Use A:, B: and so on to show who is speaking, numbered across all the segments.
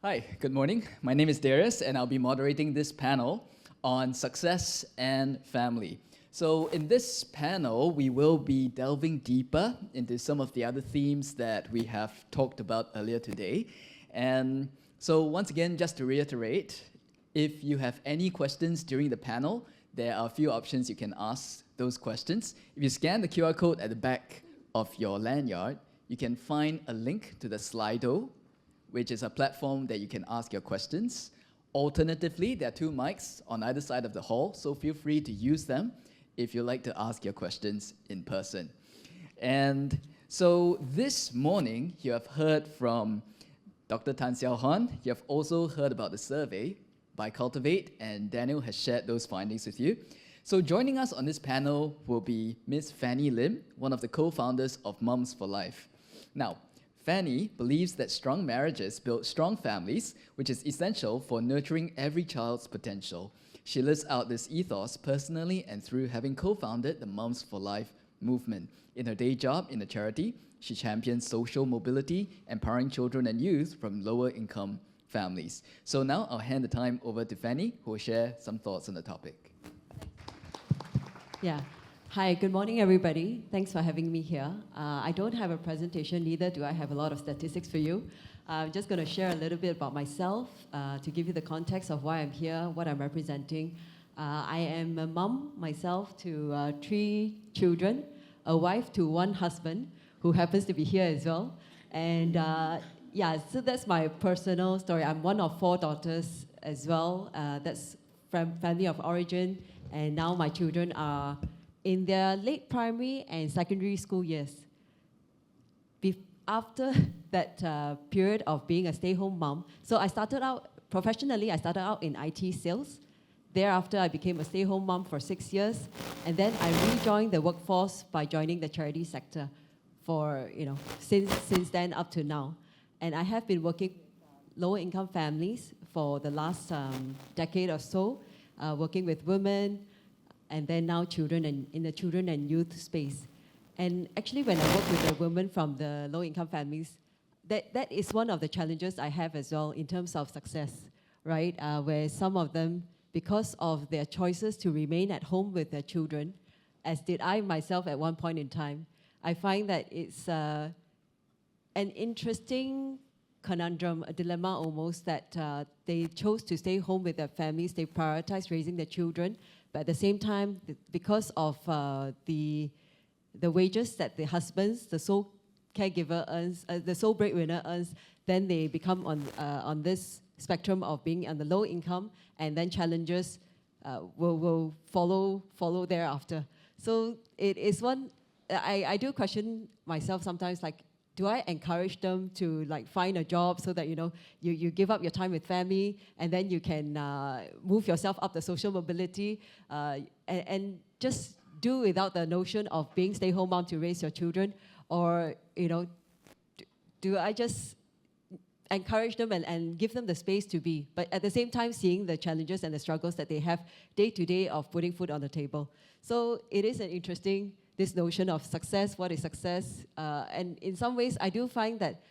A: Hi, good morning. My name is Darius, and I'll be moderating this panel on success and family. So in this panel, we will be delving deeper into some of the other themes that we have talked about earlier today. And so once again, just to reiterate, if you have any questions during the panel, there are a few options you can ask those questions. If you scan the QR code at the back of your lanyard, you can find a link to the Slido, which is a platform that you can ask your questions. Alternatively, there are two mics on either side of the hall, so feel free to use them if you'd like to ask your questions in person. And so this morning, you have heard from Dr. Seow Hon. You have also heard about the survey by Cultivate, and Daniel has shared those findings with you. So joining us on this panel will be Ms. Fannie Lim, one of the co-founders of Mums for Life. Now, Fannie believes that strong marriages build strong families, which is essential for nurturing every child's potential. She lives out this ethos personally and through having co-founded the Mums for Life movement. In her day job in a charity, she champions social mobility, empowering children and youth from lower income families. So now I'll hand the time over to Fannie, who will share some thoughts on the topic.
B: Yeah. Hi, good morning, everybody. Thanks for having me here. I don't have a presentation, neither do I have a lot of statistics for you. I'm just going to share a little bit about myself to give you the context of why I'm here, what I'm representing. I am a mom myself to 3 children, a wife to 1 husband, who happens to be here as well. And yeah, so that's my personal story. I'm one of 4 daughters as well. That's from family of origin, and now my children are in their late primary and secondary school years. After that period of being a stay-home mom, so I started out, professionally, I started out in IT sales. Thereafter, I became a stay-home mom for 6 years, and then I rejoined the workforce by joining the charity sector for, since then up to now. And I have been working with lower-income families for the last decade or so, working with women, and then now children and in the children and youth space. And actually, when I work with the women from the low-income families, that is one of the challenges I have as well in terms of success, right? Where some of them, because of their choices to remain at home with their children, as did I myself at one point in time, I find that it's an interesting conundrum, a dilemma almost, that they chose to stay home with their families, they prioritize raising their children, but at the same time, because of the wages that the husbands, the sole caregiver earns, the sole breadwinner earns, then they become on this spectrum of being on the low income, and then challenges will follow thereafter. So it is one, I do question myself sometimes, like, do I encourage them to find a job so that you give up your time with family, and then you can move yourself up the social mobility, and just do without the notion of being stay-home mom to raise your children? Or do I just encourage them and give them the space to be, but at the same time seeing the challenges and the struggles that they have day to day of putting food on the table? So it is an interesting, this notion of success, what is success? And in some ways, I do find that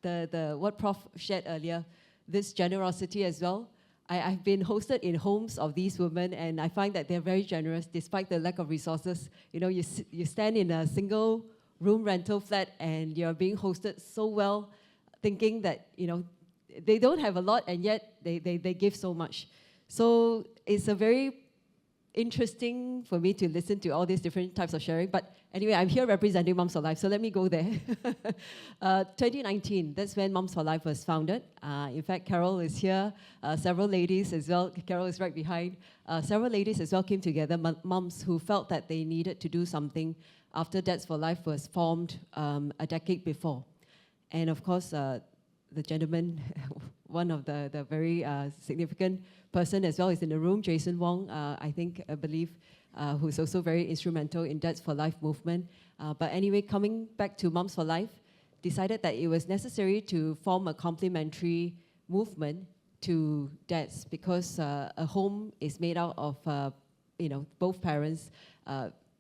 B: the what Prof shared earlier, this generosity as well. I've been hosted in homes of these women, and I find that they're very generous despite the lack of resources. You stand in a single room rental flat, and you're being hosted so well, thinking that they don't have a lot, and yet they give so much. So it's a very interesting for me to listen to all these different types of sharing. But anyway, I'm here representing Mums for Life, so let me go there. 2019, that's when Mums for Life was founded. In fact, Carol is here, several ladies as well. Carol is right behind. Several ladies as well came together, mums who felt that they needed to do something after Dads for Life was formed a decade before. And of course, the gentleman, one of the very significant person as well is in the room, Jason Wong, I believe, who's also very instrumental in Dads for Life movement. But anyway, coming back to Mums for Life, decided that it was necessary to form a complementary movement to dads, because a home is made out of both parents,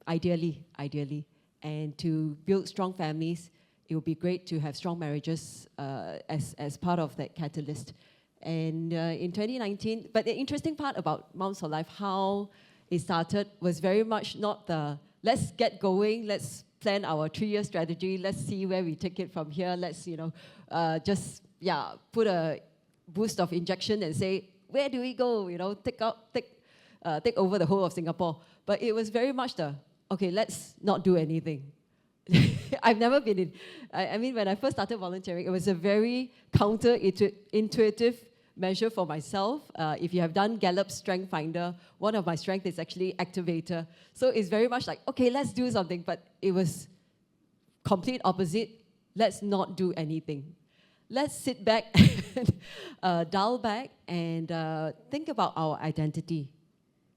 B: ideally, and to build strong families, it would be great to have strong marriages as part of that catalyst. And in 2019, but the interesting part about Moms for Life, how it started, was very much not the, let's get going, let's plan our 3-year strategy, let's see where we take it from here, let's, just, put a boost of injection and say, where do we go, take over the whole of Singapore. But it was very much the, okay, let's not do anything. I've never been in, I mean, when I first started volunteering, it was a very counterintuitive measure for myself. If you have done Gallup's Strength Finder, one of my strengths is actually activator. So it's very much like, okay, let's do something, but it was complete opposite. Let's not do anything. Let's sit back, and, dial back, and think about our identity.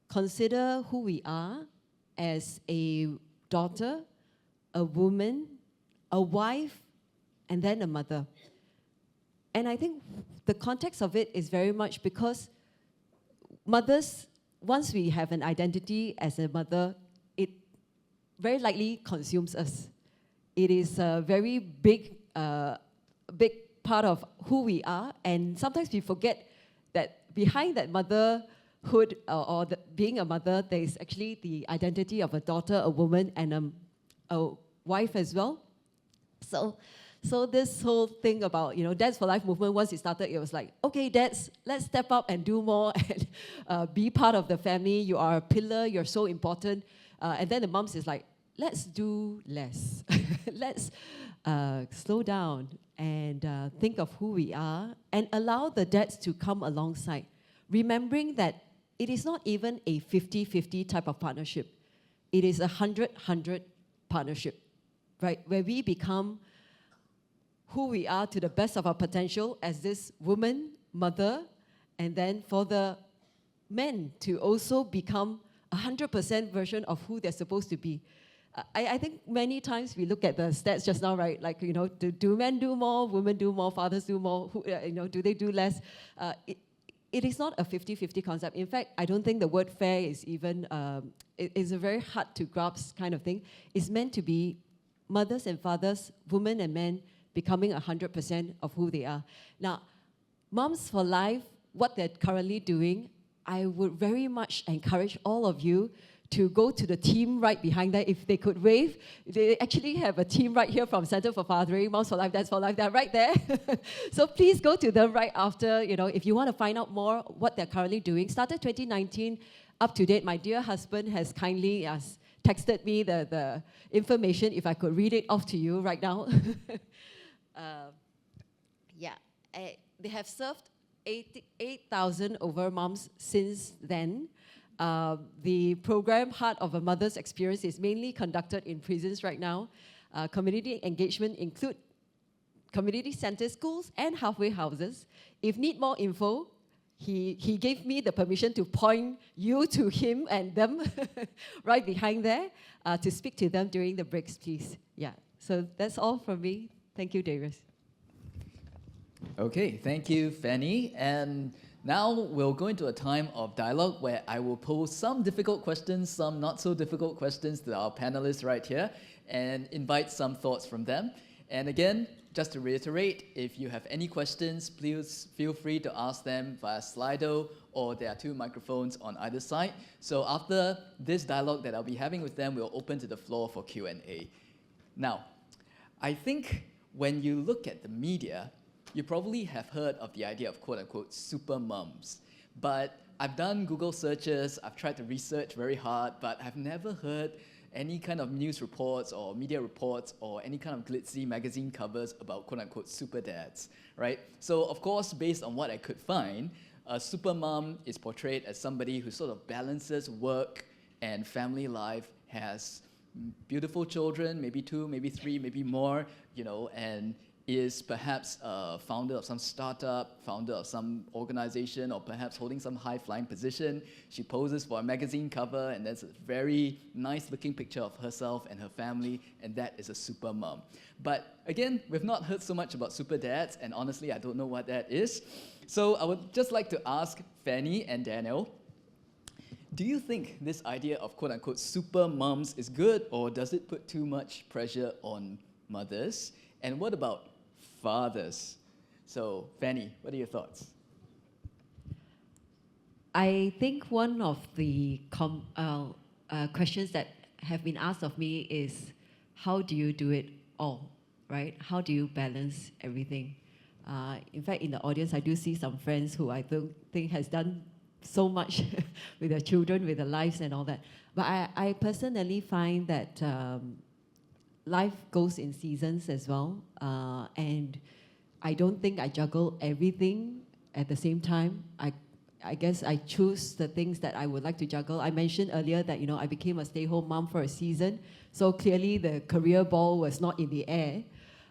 B: Consider who we are as a daughter, a woman, a wife, and then a mother. And I think the context of it is very much because mothers, once we have an identity as a mother, it very likely consumes us. It is a very big part of who we are, and sometimes we forget that behind that motherhood or being a mother, there is actually the identity of a daughter, a woman, and a wife as well. So this whole thing about, Dads for Life movement, once it started, it was like, okay, dads, let's step up and do more and be part of the family. You are a pillar, you're so important. And then the moms is like, let's do less. Let's slow down and think of who we are and allow the dads to come alongside, remembering that it is not even a 50-50 type of partnership. It is a 100-100 partnership, right? Where we become who we are to the best of our potential as this woman, mother, and then for the men to also become 100% version of who they're supposed to be. I think many times we look at the stats just now, right? Like, do men do more, women do more, fathers do more, do they do less? It is not a 50-50 concept. In fact, I don't think the word fair is even, it is a very hard to grasp kind of thing. It's meant to be mothers and fathers, women and men, becoming 100% of who they are. Now, Moms for Life, what they're currently doing, I would very much encourage all of you to go to the team right behind that. If they could wave, they actually have a team right here from Center for Fathering, Moms for Life, Dads for Life, they're right there. So please go to them right after, if you want to find out more what they're currently doing. Started 2019, up to date. My dear husband has kindly texted me the information, if I could read it off to you right now. They have served 8,000 over moms since then. The program, Heart of a Mother's Experience, is mainly conducted in prisons right now. Community engagement include community centers, schools, and halfway houses. If need more info, he gave me the permission to point you to him and them right behind there to speak to them during the breaks, please. Yeah, so that's all from me. Thank you, Darius.
A: Okay, thank you, Fannie. And now we'll go into a time of dialogue where I will pose some difficult questions, some not so difficult questions to our panelists right here, and invite some thoughts from them. And again, just to reiterate, if you have any questions, please feel free to ask them via Slido, or there are 2 microphones on either side. So after this dialogue that I'll be having with them, we'll open to the floor for Q&A. Now, I think when you look at the media, you probably have heard of the idea of quote-unquote super mums. But I've done Google searches, I've tried to research very hard, but I've never heard any kind of news reports or media reports or any kind of glitzy magazine covers about quote-unquote super dads, right? So of course, based on what I could find, a super mom is portrayed as somebody who sort of balances work and family life, has beautiful children, maybe 2, maybe 3, maybe more, and is perhaps a founder of some startup, founder of some organization, or perhaps holding some high-flying position. She poses for a magazine cover, and there's a very nice-looking picture of herself and her family, and that is a super mom. But again, we've not heard so much about super dads, and honestly, I don't know what that is. So I would just like to ask Fannie and Daniel, do you think this idea of quote-unquote super moms is good, or does it put too much pressure on mothers? And what about fathers? So, Fannie, what are your thoughts?
B: I think one of the questions that have been asked of me is, how do you do it all, right? How do you balance everything? In fact, in the audience, I do see some friends who I don't think has done so much with their children, with their lives and all that. But I personally find that life goes in seasons as well. And I don't think I juggle everything at the same time. I guess I choose the things that I would like to juggle. I mentioned earlier that, I became a stay-home mom for a season. So clearly the career ball was not in the air.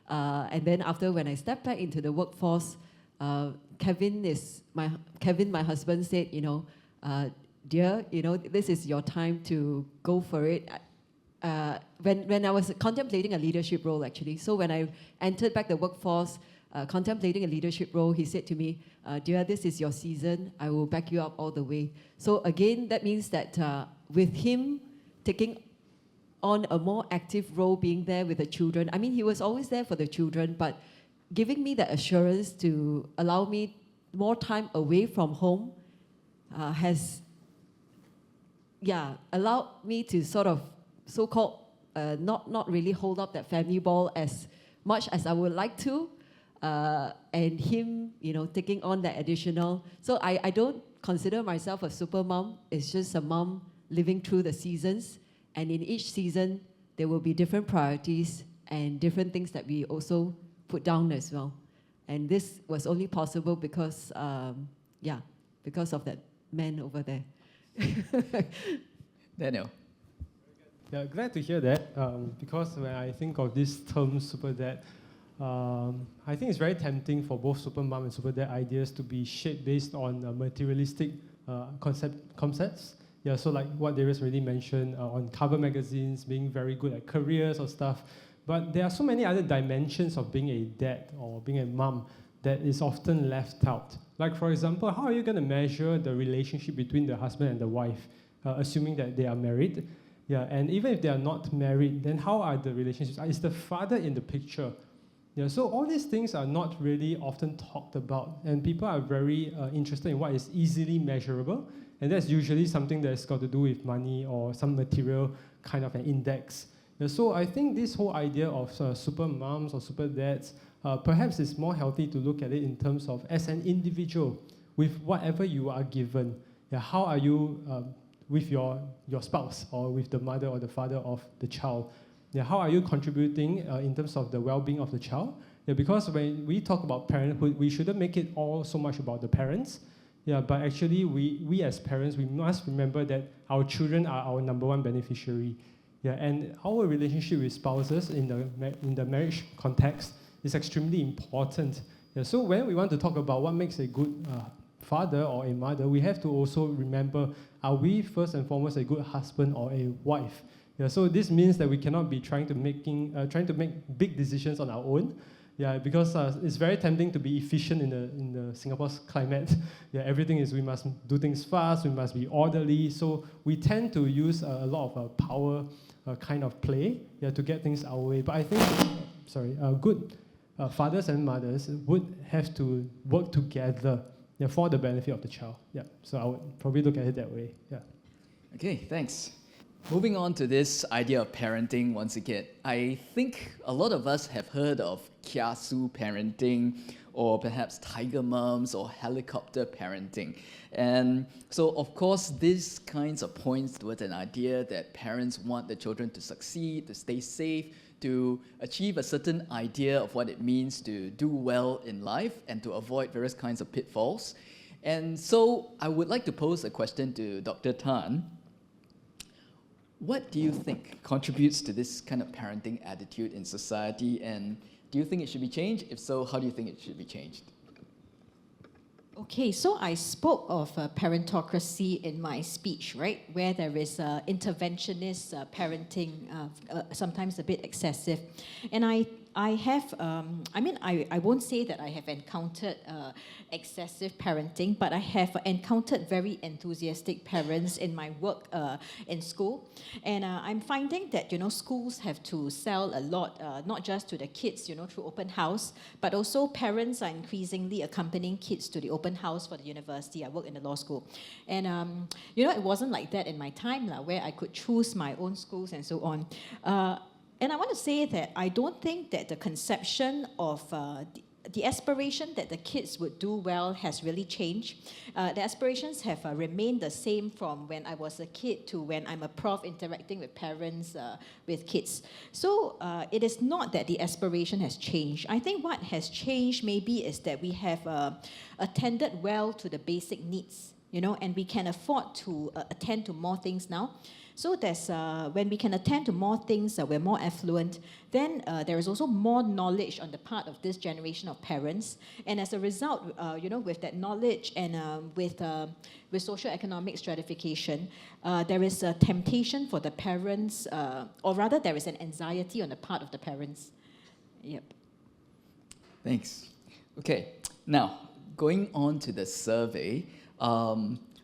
B: And then after, when I stepped back into the workforce, Kevin, my husband, said, dear, this is your time to go for it. When I was contemplating a leadership role, actually, so when I entered back the workforce, contemplating a leadership role, he said to me, dear, this is your season. I will back you up all the way. So again, that means that with him taking on a more active role, being there with the children, I mean, he was always there for the children, but giving me the assurance to allow me more time away from home has, allowed me to sort of so-called not really hold up that family ball as much as I would like to. And him, taking on that additional. So I don't consider myself a super mom. It's just a mom living through the seasons. And in each season, there will be different priorities and different things that we also put down as well. And this was only possible because, because of that man over there.
A: Daniel.
C: Yeah, glad to hear that, because when I think of this term super dad, I think it's very tempting for both super mom and super dad ideas to be shaped based on materialistic concepts. Yeah, so like what Darius already mentioned on cover magazines, being very good at careers or stuff. But there are so many other dimensions of being a dad or being a mom that is often left out. Like, for example, how are you going to measure the relationship between the husband and the wife, assuming that they are married? Yeah, and even if they are not married, then how are the relationships? Is the father in the picture? Yeah, so all these things are not really often talked about, and people are very interested in what is easily measurable, and that's usually something that's got to do with money or some material kind of an index. Yeah, so I think this whole idea of super moms or super dads, perhaps it's more healthy to look at it in terms of as an individual, with whatever you are given. Yeah, how are you with your spouse or with the mother or the father of the child? Yeah, how are you contributing in terms of the well-being of the child? Yeah, because when we talk about parenthood, we shouldn't make it all so much about the parents. Yeah, but actually, we as parents, we must remember that our children are our number one beneficiary. Yeah, and our relationship with spouses in the marriage context is extremely important. Yeah, so when we want to talk about what makes a good father or a mother, we have to also remember, are we first and foremost a good husband or a wife? Yeah, so this means that we cannot be trying to make big decisions on our own. Yeah, because it's very tempting to be efficient in the Singapore's climate. Yeah, everything is we must do things fast, we must be orderly. So we tend to use a lot of power kind of play, to get things our way. But I think, good fathers and mothers would have to work together, for the benefit of the child. Yeah, so I would probably look at it that way. Yeah.
A: Okay, thanks. Moving on to this idea of parenting once again, I think a lot of us have heard of kiasu parenting, or perhaps tiger mums or helicopter parenting. And so, of course, these kinds of points towards an idea that parents want the children to succeed, to stay safe, to achieve a certain idea of what it means to do well in life and to avoid various kinds of pitfalls. And so I would like to pose a question to Dr. Tan. What do you think contributes to this kind of parenting attitude in society, and do you think it should be changed? If so, how do you think it should be changed?
D: Okay, so I spoke of parentocracy in my speech, right? Where there is interventionist parenting, sometimes a bit excessive. And I have, I won't say that I have encountered excessive parenting, but I have encountered very enthusiastic parents in my work in school. And I'm finding that, schools have to sell a lot, not just to the kids, through open house, but also parents are increasingly accompanying kids to the open house for the university. I work in the law school. And, it wasn't like that in my time, where I could choose my own schools and so on. And I want to say that I don't think that the conception of the aspiration that the kids would do well has really changed. The aspirations have remained the same from when I was a kid to when I'm a prof interacting with parents, with kids. So it is not that the aspiration has changed. I think what has changed maybe is that we have attended well to the basic needs, and we can afford to attend to more things now. So there's, when we can attend to more things, we're more affluent, then there is also more knowledge on the part of this generation of parents. And as a result, with that knowledge and with socioeconomic stratification, there is a temptation for the parents, or rather there is an anxiety on the part of the parents. Yep.
A: Thanks. Okay, now, going on to the survey,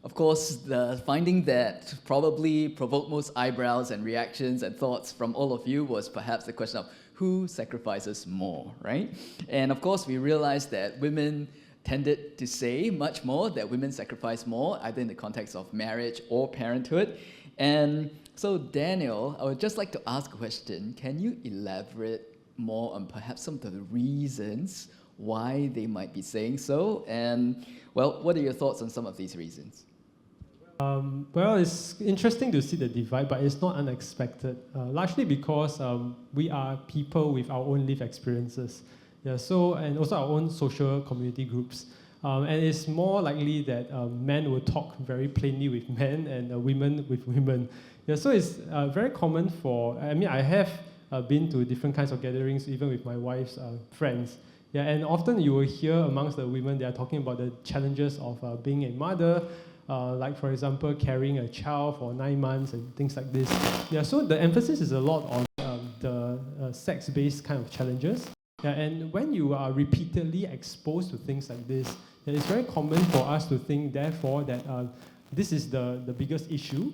A: of course, the finding that probably provoked most eyebrows and reactions and thoughts from all of you was perhaps the question of who sacrifices more, right? And of course, we realized that women tended to say much more, that women sacrifice more, either in the context of marriage or parenthood. And so, Daniel, I would just like to ask a question. Can you elaborate more on perhaps some of the reasons why they might be saying so? And, well, what are your thoughts on some of these reasons?
C: Well, it's interesting to see the divide, but it's not unexpected, largely because we are people with our own lived experiences. Yeah, so, and also our own social community groups. And it's more likely that men will talk very plainly with men and women with women. Yeah, so it's very common for, I have been to different kinds of gatherings, even with my wife's friends. Yeah, and often you will hear amongst the women, they are talking about the challenges of being a mother, like for example, carrying a child for 9 months and things like this. Yeah, so the emphasis is a lot on the sex-based kind of challenges. Yeah, and when you are repeatedly exposed to things like this, yeah, it's very common for us to think, therefore, that this is the biggest issue.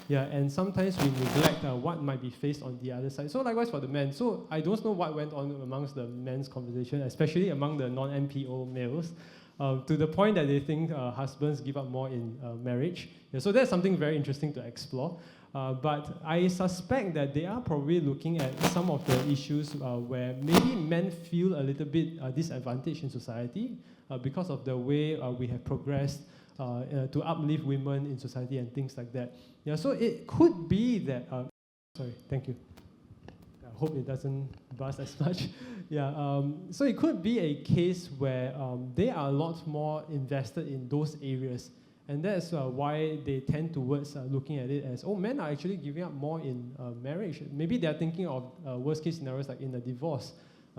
C: Yeah, and sometimes we neglect what might be faced on the other side. So likewise for the men. So I don't know what went on amongst the men's conversation, especially among the non-MPO males. To the point that they think husbands give up more in marriage. Yeah, so that's something very interesting to explore. But I suspect that they are probably looking at some of the issues where maybe men feel a little bit disadvantaged in society because of the way we have progressed to uplift women in society and things like that. Yeah, so it could be that, sorry, thank you. I hope it doesn't buzz as much. Yeah, so it could be a case where they are a lot more invested in those areas. And that's why they tend towards looking at it as, oh, men are actually giving up more in marriage. Maybe they're thinking of worst case scenarios like in a divorce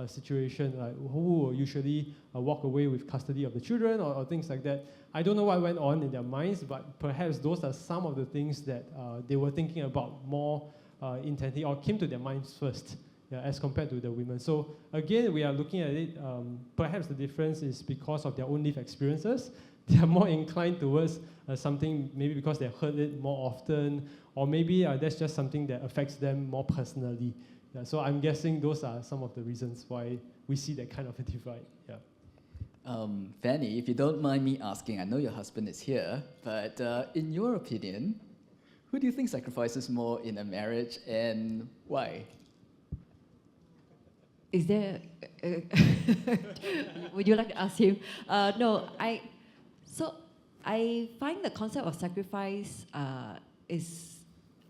C: situation, like who will usually walk away with custody of the children or things like that. I don't know what went on in their minds, but perhaps those are some of the things that they were thinking about more intently or came to their minds first, yeah, as compared to the women. So again, we are looking at it, perhaps the difference is because of their own lived experiences. They are more inclined towards something, maybe because they've heard it more often, or maybe that's just something that affects them more personally. Yeah, so I'm guessing those are some of the reasons why we see that kind of a divide. Yeah.
A: Fannie, if you don't mind me asking, I know your husband is here, but in your opinion, who do you think sacrifices more in a marriage and why?
B: Is there, would you like to ask him? No, so I find the concept of sacrifice is,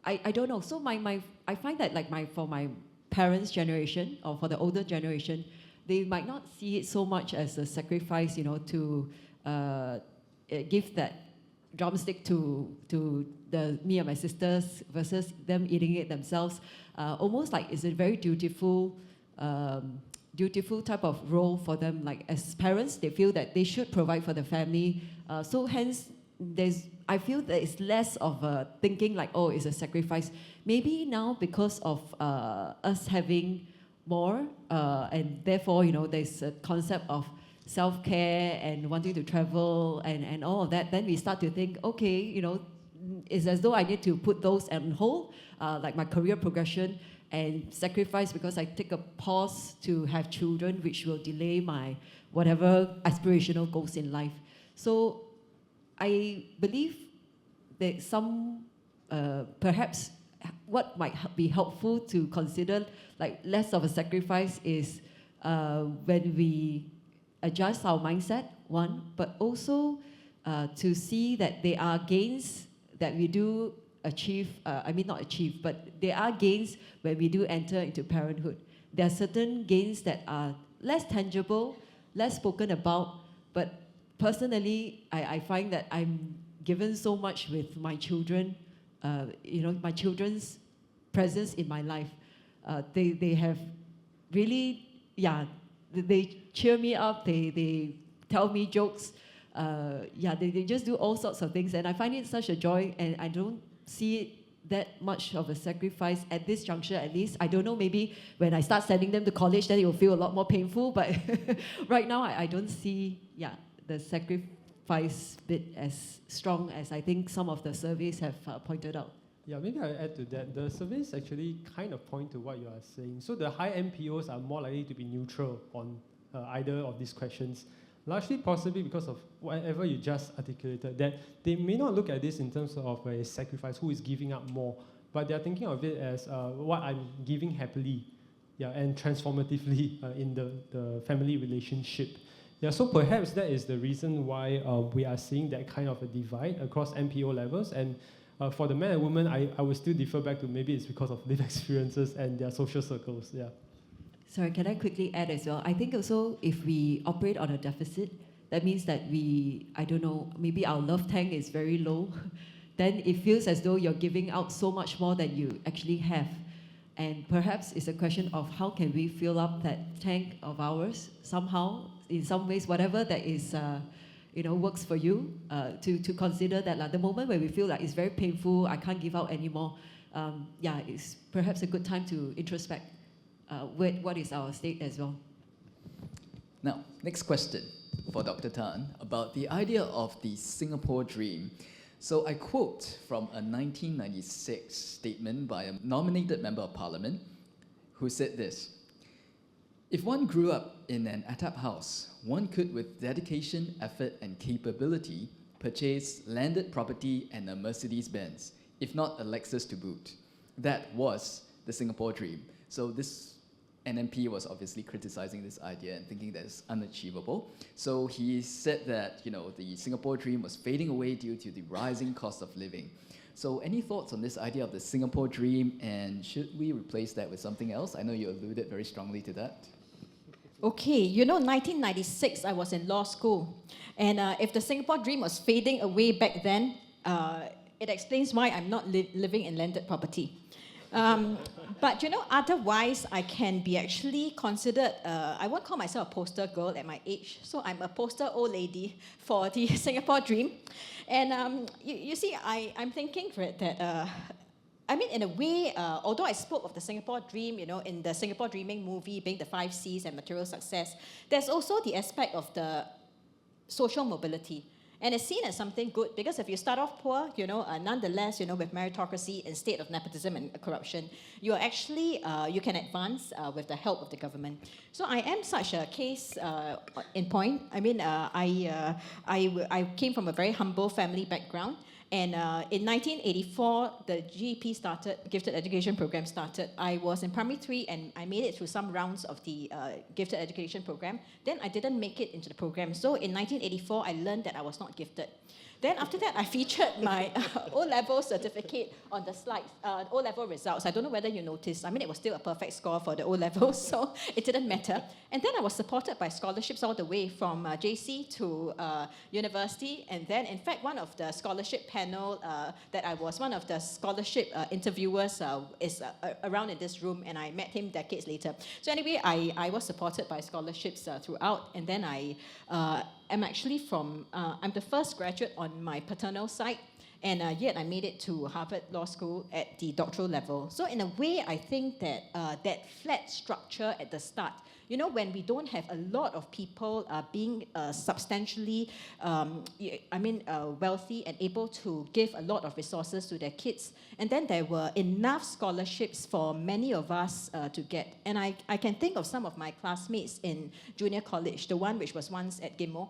B: I don't know. So I find that like for my parents' generation or for the older generation, they might not see it so much as a sacrifice, to give that drumstick to me and my sisters versus them eating it themselves. Almost like it's a very dutiful type of role for them. Like as parents, they feel that they should provide for the family. So hence, I feel that it's less of a thinking like, oh, it's a sacrifice. Maybe now because of us having more, and therefore, there's a concept of self-care and wanting to travel and all of that, then we start to think, okay, it's as though I need to put those on hold, like my career progression, and sacrifice because I take a pause to have children, which will delay my whatever aspirational goals in life. So I believe that perhaps what might be helpful to consider, like less of a sacrifice, is when we adjust our mindset, one, but also to see that there are gains that we do achieve, not achieve, but there are gains when we do enter into parenthood. There are certain gains that are less tangible, less spoken about, but personally, I find that I'm given so much with my children, my children's presence in my life. They have really, they cheer me up, they tell me jokes, they just do all sorts of things, and I find it such a joy, and I don't see it that much of a sacrifice at this juncture, at least. I don't know, maybe when I start sending them to college, then it will feel a lot more painful, but right now I don't see, the sacrifice bit as strong as I think some of the surveys have pointed out.
C: Yeah, maybe I'll add to that. The surveys actually kind of point to what you are saying. So the high NPOs are more likely to be neutral on either of these questions, largely possibly because of whatever you just articulated, that they may not look at this in terms of a sacrifice, who is giving up more, but they're thinking of it as what I'm giving happily, and transformatively in the family relationship. So perhaps that is the reason why we are seeing that kind of a divide across NPO levels. And for the men and women, I would still defer back to maybe it's because of lived experiences and their social circles.
B: Sorry, can I quickly add as well? I think also if we operate on a deficit, that means that maybe our love tank is very low. Then it feels as though you're giving out so much more than you actually have. And perhaps it's a question of how can we fill up that tank of ours somehow, in some ways, whatever that is, works for you, to consider that the moment when we feel like it's very painful, I can't give out anymore, it's perhaps a good time to introspect what is our state as well.
A: Now, next question for Dr. Tan about the idea of the Singapore dream. So I quote from a 1996 statement by a nominated member of parliament who said this: "If one grew up in an attap house, one could, with dedication, effort, and capability, purchase landed property and a Mercedes-Benz, if not a Lexus to boot. That was the Singapore dream." So this NMP was obviously criticizing this idea and thinking that it's unachievable. So he said that, the Singapore dream was fading away due to the rising cost of living. So any thoughts on this idea of the Singapore dream, and should we replace that with something else? I know you alluded very strongly to that.
D: Okay, 1996, I was in law school. And if the Singapore dream was fading away back then, it explains why I'm not living in landed property. But otherwise, I can be actually considered, I won't call myself a poster girl at my age, so I'm a poster old lady for the Singapore dream. And you see, I'm thinking that, in a way, although I spoke of the Singapore dream, in the Singapore Dreaming movie, being the 5 C's and material success, there's also the aspect of the social mobility. And it's seen as something good because if you start off poor, nonetheless, with meritocracy instead of nepotism and corruption, you're actually, you can advance with the help of the government. So I am such a case in point. I came from a very humble family background. And in 1984, the GEP started, Gifted Education Program started. I was in primary 3 and I made it through some rounds of the Gifted Education Program. Then I didn't make it into the program. So in 1984, I learned that I was not gifted. Then after that, I featured my O-level certificate on the slides, O-level results. I don't know whether you noticed. It was still a perfect score for the O-level, so it didn't matter. And then I was supported by scholarships all the way from JC to university. And then, in fact, one of the scholarship paths panel that I was one of the scholarship interviewers is around in this room, and I met him decades later. So anyway, I was supported by scholarships throughout, and then I am actually from, I'm the first graduate on my paternal side, and yet I made it to Harvard Law School at the doctoral level. So in a way, I think that that flat structure at the start, you know, when we don't have a lot of people being substantially, wealthy and able to give a lot of resources to their kids, and then there were enough scholarships for many of us to get. And I can think of some of my classmates in junior college, the one which was once at Gimmo,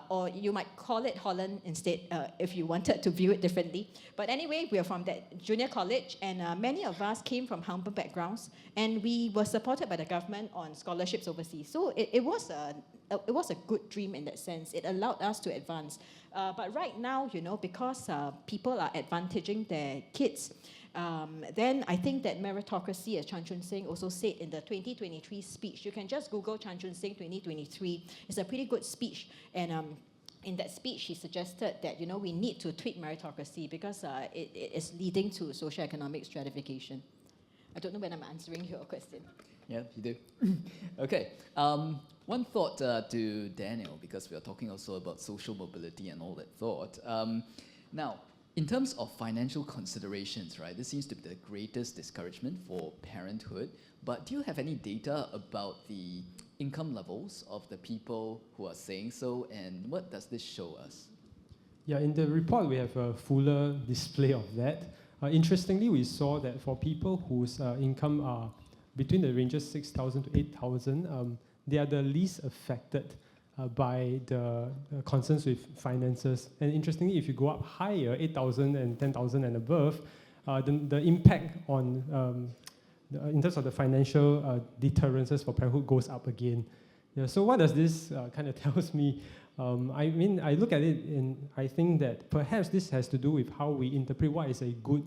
D: or you might call it Holland instead if you wanted to view it differently. But anyway, we are from that junior college, and many of us came from humble backgrounds, and we were supported by the government on scholarships overseas. So it was a good dream in that sense. It allowed us to advance. But right now, you know, because people are advantaging their kids, then I think that meritocracy, as Chan Chun Sing also said in the 2023 speech, you can just Google Chan Chun Sing 2023. It's a pretty good speech. And in that speech, he suggested that, you know, we need to tweak meritocracy because it is leading to socioeconomic stratification. I don't know when I'm answering your question.
A: Yeah, you do. Okay. One thought to Daniel, because we are talking also about social mobility and all that thought. Now, in terms of financial considerations, right, this seems to be the greatest discouragement for parenthood. But do you have any data about the income levels of the people who are saying so, and what does this show us?
C: Yeah, in the report, we have a fuller display of that. Interestingly, we saw that for people whose income are between the ranges 6,000 to 8,000, they are the least affected by the concerns with finances. And interestingly, if you go up higher, 8,000 and 10,000 and above, the impact on, in terms of the financial deterrences for parenthood goes up again. Yeah, so what does this kind of tells me? I mean, I look at it and I think that perhaps this has to do with how we interpret what is a good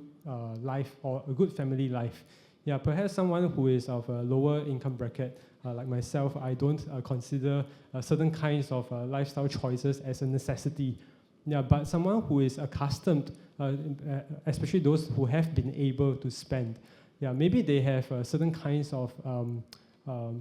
C: life or a good family life. Yeah, perhaps someone who is of a lower income bracket, like myself, I don't consider certain kinds of lifestyle choices as a necessity. Yeah, but someone who is accustomed, especially those who have been able to spend, yeah, maybe they have certain kinds of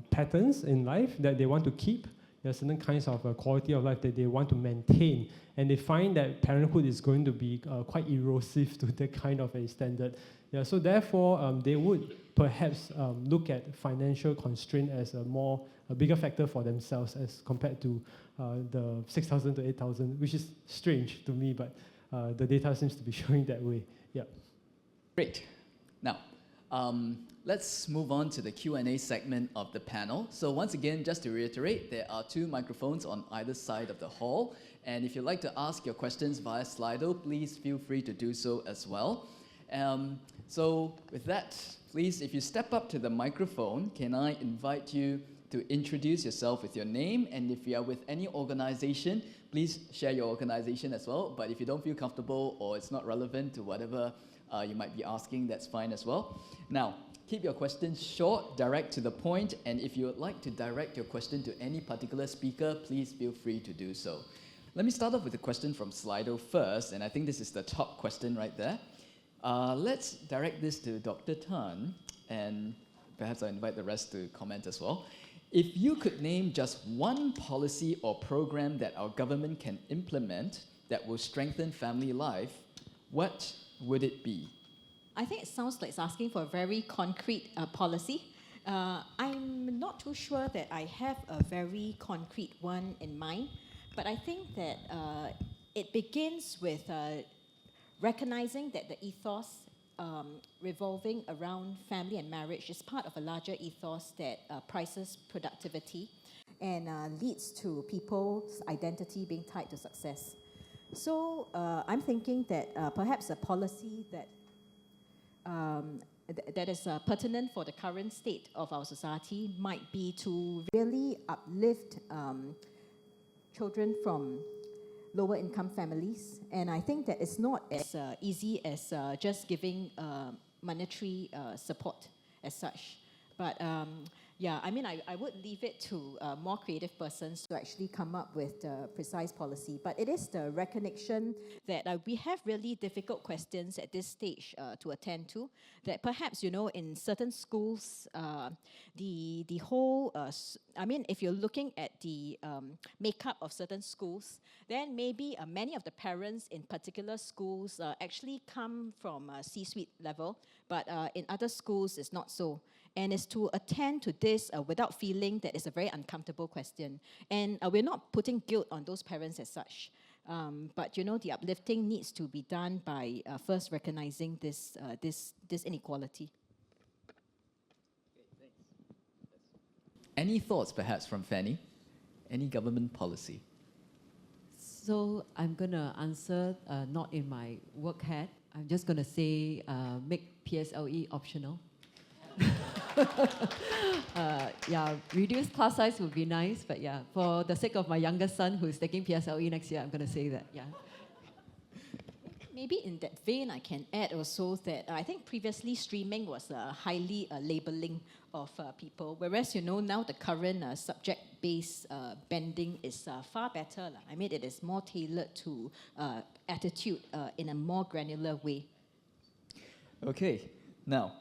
C: patterns in life that they want to keep. There are certain kinds of quality of life that they want to maintain, and they find that parenthood is going to be quite erosive to that kind of a standard. Yeah, so therefore, they would perhaps look at financial constraint as a bigger factor for themselves as compared to the 6,000 to 8,000, which is strange to me, but the data seems to be showing that way. Yeah.
A: Great. Now, let's move on to the Q&A segment of the panel. So once again, just to reiterate, there are 2 microphones on either side of the hall. And if you'd like to ask your questions via Slido, please feel free to do so as well. So with that, please, if you step up to the microphone, can I invite you to introduce yourself with your name? And if you are with any organization, please share your organization as well. But if you don't feel comfortable or it's not relevant to whatever you might be asking, that's fine as well. Now, keep your questions short, direct to the point, and if you would like to direct your question to any particular speaker, please feel free to do so. Let me start off with a question from Slido first, and I think this is the top question right there. Let's direct this to Dr. Tan, and perhaps I'll invite the rest to comment as well. If you could name just one policy or program that our government can implement that will strengthen family life, what would it be?
D: I think it sounds like it's asking for a very concrete policy. I'm not too sure that I have a very concrete one in mind, but I think that it begins with recognizing that the ethos revolving around family and marriage is part of a larger ethos that prizes productivity and leads to people's identity being tied to success. So I'm thinking that perhaps a policy that that is pertinent for the current state of our society might be to really uplift children from lower income families. And I think that it's not as easy as just giving monetary support as such. But Yeah, I mean, I would leave it to more creative persons to actually come up with the precise policy. But it is the recognition that we have really difficult questions at this stage to attend to. That perhaps, in certain schools, the whole, I mean, if you're looking at the makeup of certain schools, then maybe many of the parents in particular schools actually come from C-suite level, but in other schools it's not so. And it's to attend to this without feeling that it's a very uncomfortable question. And we're not putting guilt on those parents as such. But the uplifting needs to be done by first recognizing this inequality.
A: Any thoughts, perhaps, from Fannie? Any government policy?
B: So I'm going to answer not in my work hat. I'm just going to say make PSLE optional. Yeah, reduced class size would be nice, but yeah, for the sake of my youngest son who's taking PSLE next year, I'm going to say that, yeah.
D: Maybe in that vein, I can add also that I think previously streaming was highly labeling of people, whereas, now the current subject-based bending is far better. I mean, it is more tailored to attitude in a more granular way.
A: Okay, now,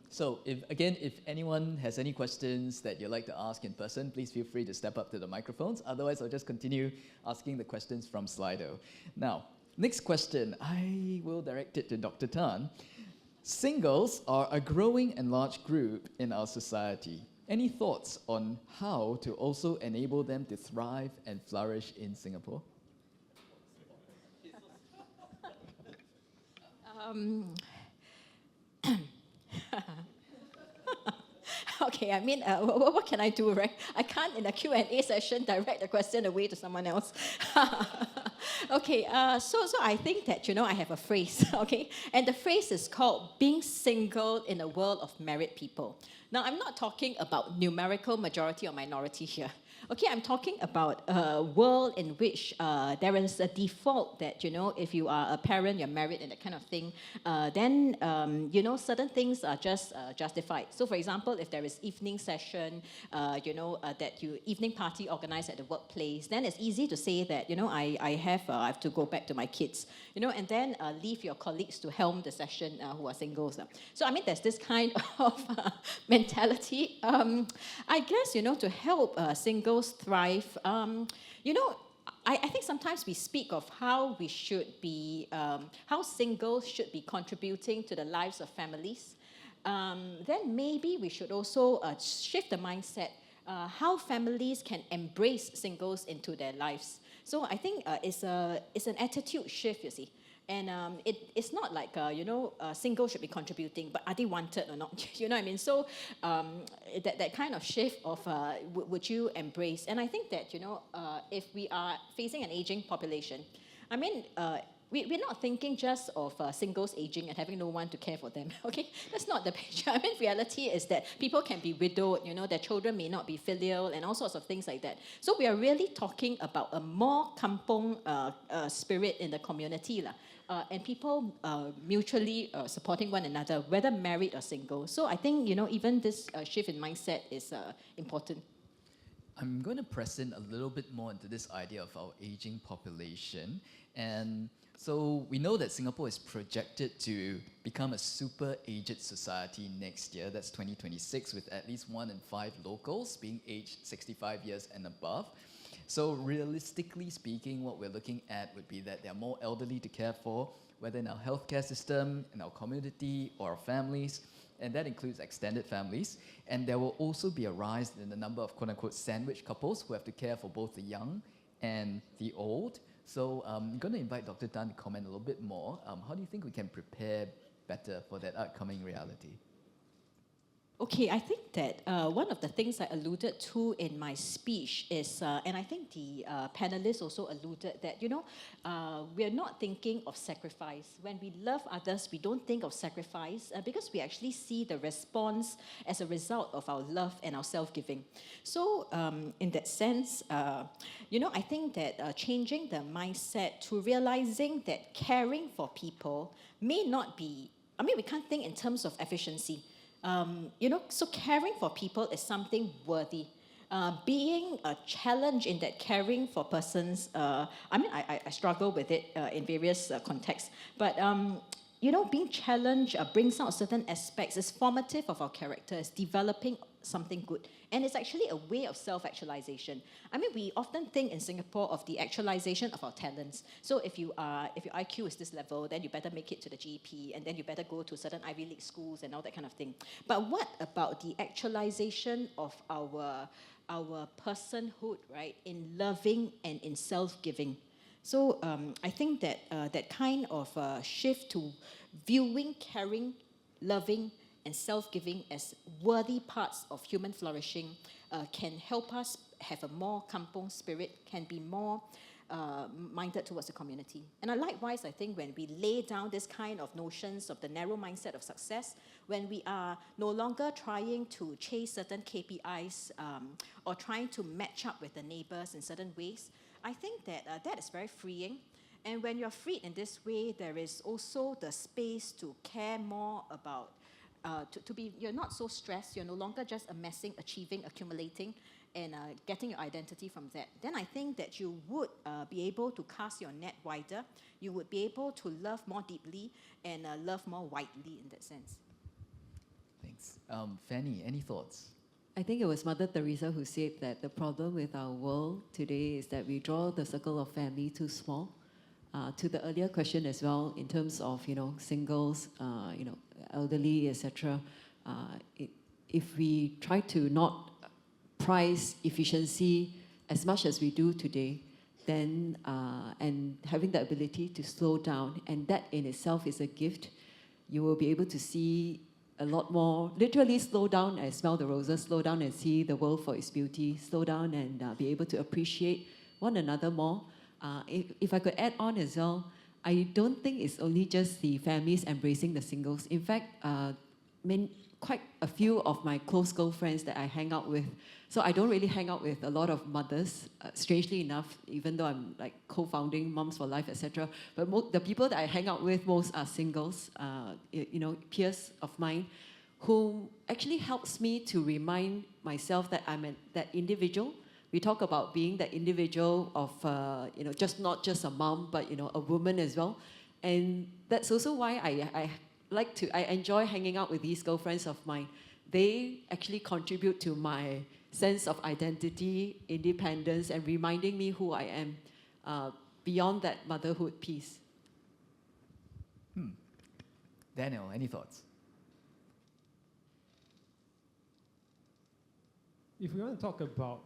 A: so if anyone has any questions that you'd like to ask in person, please feel free to step up to the microphones. Otherwise, I'll just continue asking the questions from Slido. Now, next question, I will direct it to Dr. Tan. Singles are a growing and large group in our society. Any thoughts on how to also enable them to thrive and flourish in Singapore?
D: Okay, I mean, what can I do, right? I can't, in a Q&A session, direct the question away to someone else. Okay, so I think that, I have a phrase, okay? And the phrase is called being single in a world of married people. Now, I'm not talking about numerical majority or minority here. Okay, I'm talking about a world in which there is a default that, if you are a parent, you're married and that kind of thing, then, certain things are just justified. So, for example, if there is evening session, evening party organized at the workplace, then it's easy to say that, I have to go back to my kids, and then leave your colleagues to helm the session who are singles. So, I mean, there's this kind of mentality. I guess, to help singles thrive, I think sometimes we speak of how we should be, how singles should be contributing to the lives of families. Then maybe we should also shift the mindset, how families can embrace singles into their lives. So I think it's an attitude shift, you see. And it's not like, singles should be contributing, but are they wanted or not? You know what I mean? So that kind of shift of would you embrace? And I think that, if we are facing an aging population, I mean, we're not thinking just of singles aging and having no one to care for them, okay? That's not the picture. I mean, reality is that people can be widowed, their children may not be filial and all sorts of things like that. So we are really talking about a more kampong spirit in the community, and people mutually supporting one another, whether married or single. So I think, even this shift in mindset is important.
A: I'm going to press in a little bit more into this idea of our aging population. And so we know that Singapore is projected to become a super aged society next year. That's 2026, with at least 1 in 5 locals being aged 65 years and above. So realistically speaking, what we're looking at would be that there are more elderly to care for, whether in our healthcare system, in our community, or our families, and that includes extended families. And there will also be a rise in the number of quote-unquote sandwich couples who have to care for both the young and the old. So I'm going to invite Dr. Tan to comment a little bit more. How do you think we can prepare better for that upcoming reality?
D: Okay, I think that one of the things I alluded to in my speech is, and I think the panelists also alluded that, we're not thinking of sacrifice. When we love others, we don't think of sacrifice because we actually see the response as a result of our love and our self-giving. So in that sense, I think that changing the mindset to realizing that caring for people may not be, I mean, we can't think in terms of efficiency. So caring for people is something worthy. Being a challenge in that caring for persons, I struggle with it in various contexts, but being challenged brings out certain aspects. It's formative of our character. It's developing something good, and it's actually a way of self-actualization. We often think in Singapore of the actualization of our talents. So if your IQ is this level, then you better make it to the GP, and then you better go to certain Ivy League schools and all that kind of thing. But what about the actualization of our personhood, right, in loving and in self-giving? So I think that that kind of shift to viewing, caring, loving, and self-giving as worthy parts of human flourishing can help us have a more kampong spirit, can be more minded towards the community. And likewise, I think when we lay down this kind of notions of the narrow mindset of success, when we are no longer trying to chase certain KPIs or trying to match up with the neighbors in certain ways, I think that that is very freeing. And when you're freed in this way, there is also the space to care more about, you're not so stressed, you're no longer just amassing, achieving, accumulating, and getting your identity from that. Then I think that you would be able to cast your net wider, you would be able to love more deeply and love more widely in that sense.
A: Thanks. Fannie, any thoughts?
B: I think it was Mother Teresa who said that the problem with our world today is that we draw the circle of family too small. To the earlier question as well, in terms of singles, elderly, etc. If we try to not price efficiency as much as we do today, then and having the ability to slow down, and that in itself is a gift, you will be able to see a lot more, literally slow down and smell the roses, slow down and see the world for its beauty, slow down and be able to appreciate one another more. If I could add on as well, I don't think it's only just the families embracing the singles. In fact, quite a few of my close girlfriends that I hang out with, so I don't really hang out with a lot of mothers, strangely enough, even though I'm like co-founding Moms for Life, etc. But the people that I hang out with most are singles, peers of mine, who actually helps me to remind myself that I'm that individual. We talk about being the individual of, not just a mom, but a woman as well, and that's also why I enjoy hanging out with these girlfriends of mine. They actually contribute to my sense of identity, independence, and reminding me who I am beyond that motherhood piece.
A: Daniel, any thoughts?
C: If we want to talk about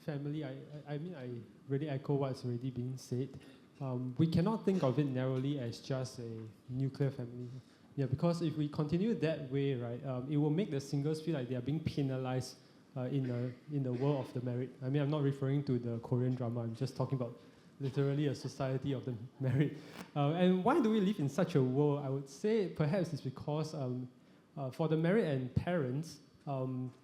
C: family, I really echo what's already being said. We cannot think of it narrowly as just a nuclear family. Yeah, because if we continue that way, right, it will make the singles feel like they are being penalized in the world of the married. I'm not referring to the Korean drama. I'm just talking about literally a society of the married. And why do we live in such a world? I would say perhaps it's because for the married and parents,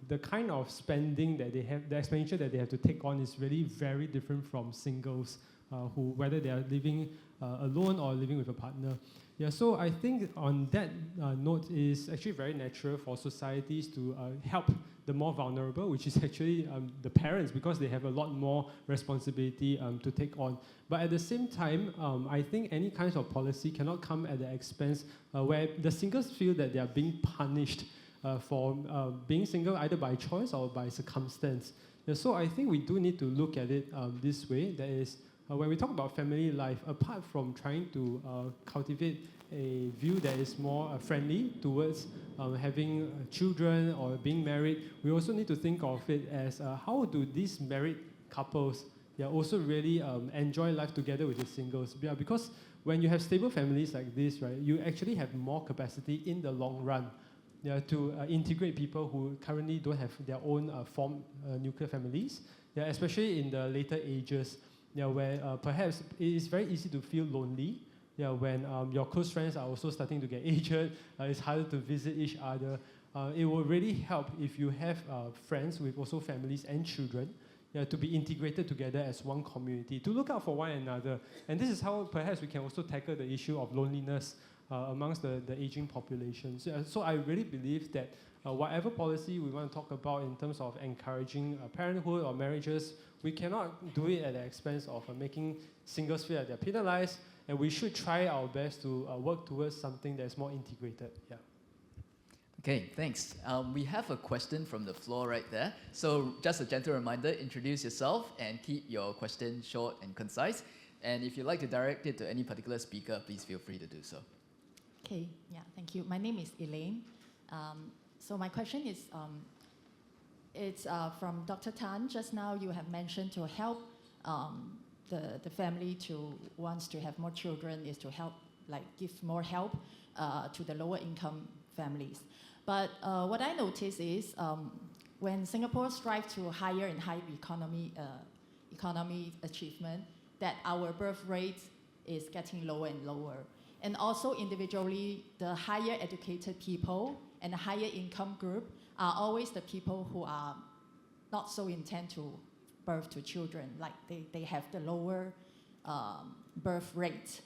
C: the kind of spending that they have, the expenditure that they have to take on is really very different from singles who, whether they are living alone or living with a partner. Yeah, so I think on that note, it is actually very natural for societies to help the more vulnerable, which is actually the parents, because they have a lot more responsibility to take on. But at the same time, I think any kinds of policy cannot come at the expense where the singles feel that they are being punished for being single either by choice or by circumstance. Yeah, so I think we do need to look at it this way. That is, when we talk about family life, apart from trying to cultivate a view that is more friendly towards having children or being married, we also need to think of it as how do these married couples also really enjoy life together with the singles. Yeah, because when you have stable families like this, right, you actually have more capacity in the long run to integrate people who currently don't have their own formed nuclear families, especially in the later ages, where perhaps it is very easy to feel lonely. When your close friends are also starting to get aged, it's harder to visit each other. It will really help if you have friends with also families and children, to be integrated together as one community, to look out for one another. And this is how perhaps we can also tackle the issue of loneliness amongst the aging population. So I really believe that whatever policy we want to talk about in terms of encouraging parenthood or marriages, we cannot do it at the expense of making singles feel that they're penalized, and we should try our best to work towards something that's more integrated. Yeah.
A: Okay, thanks. We have a question from the floor right there. So just a gentle reminder, introduce yourself and keep your question short and concise. And if you'd like to direct it to any particular speaker, please feel free to do so.
E: Okay, yeah, thank you. My name is Elaine. So my question is, it's from Dr. Tan. Just now you have mentioned to help the family to wants to have more children is to help, like give more help to the lower income families. But what I notice is when Singapore strives to higher and higher economy achievement, that our birth rate is getting lower and lower. And also individually, the higher educated people and the higher income group are always the people who are not so intent to birth to children, like they have the lower birth rate.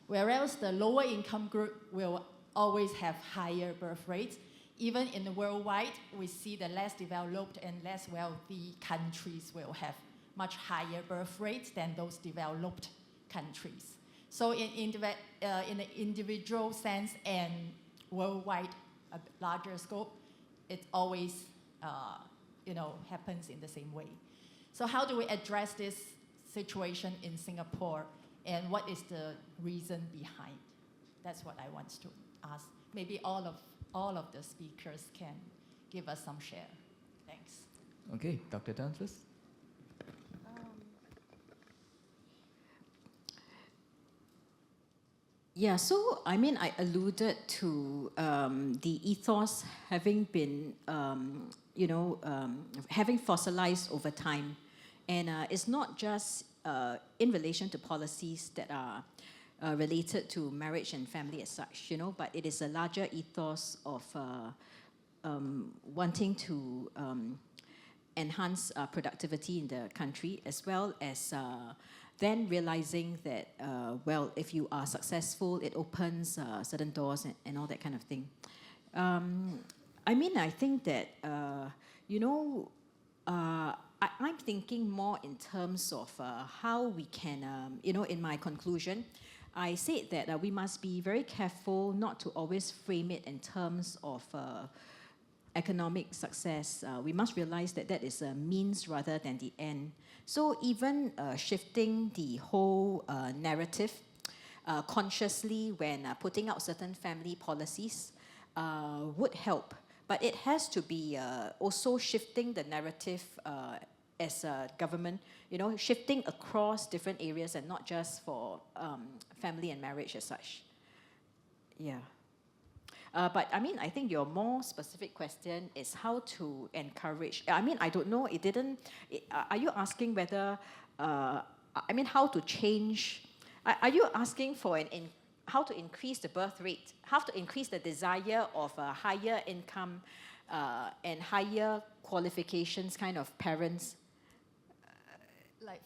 E: Whereas the lower income group will always have higher birth rates. Even in the worldwide, we see the less developed and less wealthy countries will have much higher birth rates than those developed countries. So in the individual sense and worldwide, a larger scope, it always happens in the same way. So how do we address this situation in Singapore, and what is the reason behind? That's what I want to ask. Maybe all of the speakers can give us some share. Thanks.
A: Okay, Dr. Tan first.
D: Yeah, so I mean, I alluded to the ethos having been, having fossilized over time. And it's not just in relation to policies that are related to marriage and family as such, but it is a larger ethos of wanting to enhance productivity in the country, as well as then realizing that, if you are successful, it opens certain doors and all that kind of thing. I think that, I'm thinking more in terms of how we can, in my conclusion, I said that we must be very careful not to always frame it in terms of economic success. We must realize that that is a means rather than the end. So even shifting the whole narrative consciously when putting out certain family policies would help. But it has to be also shifting the narrative as a government, shifting across different areas and not just for family and marriage as such. Yeah. But I think your more specific question is how to encourage. I don't know, are you asking whether, how to change? Are you asking for how to increase the birth rate, how to increase the desire of a higher income and higher qualifications kind of parents?